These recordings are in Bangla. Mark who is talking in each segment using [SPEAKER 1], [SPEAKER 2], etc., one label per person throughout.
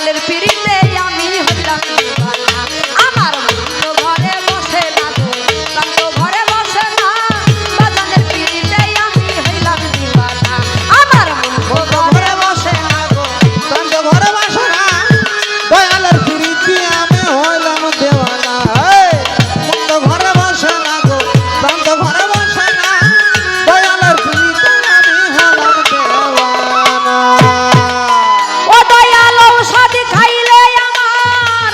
[SPEAKER 1] দয়ালের পিড়িতে আমি হইলাম দিওয়ানা আমার মন তো ঘরে বসে না গো প্রাণ তো ঘরে বসে না বাজানের পিড়িতে আমি হইলাম দিওয়ানা আমার মন তো ঘরে বসে না গো
[SPEAKER 2] প্রাণ তো ঘরে বসে না দয়ালের পিড়িতে আমি হইলাম দেওয়ানা মন তো ঘরে বসে না গো প্রাণ তো ঘরে বসে না দয়ালের পিড়িতে আমি হইলাম দেওয়ানা
[SPEAKER 1] ও দয়াল ঔষধ খাইলে আমার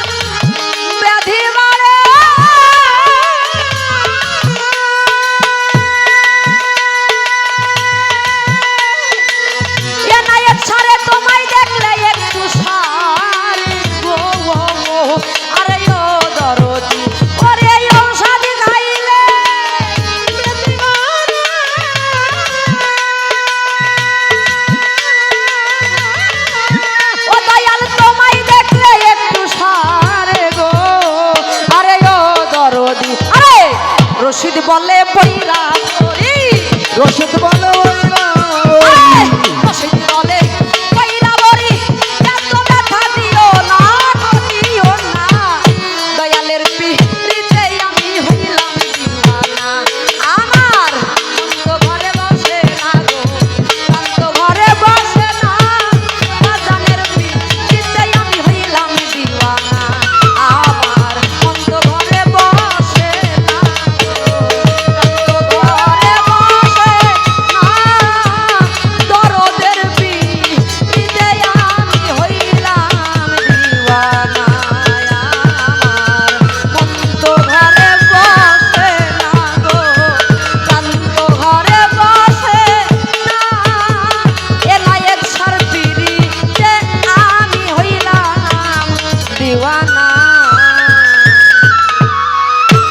[SPEAKER 1] ব্যাধি বাড়ে এ নায়েব ছাড়ে তোমায় দেখলে একটু সারে গো আরে ও দরদি ওরে ঔষধ খাইলে ব্যাধি বাড়ে ও দয়াল তোমায় দেখলে একটু সারে গো আরে ও দরদি আরে রশিদ বলে পড়ি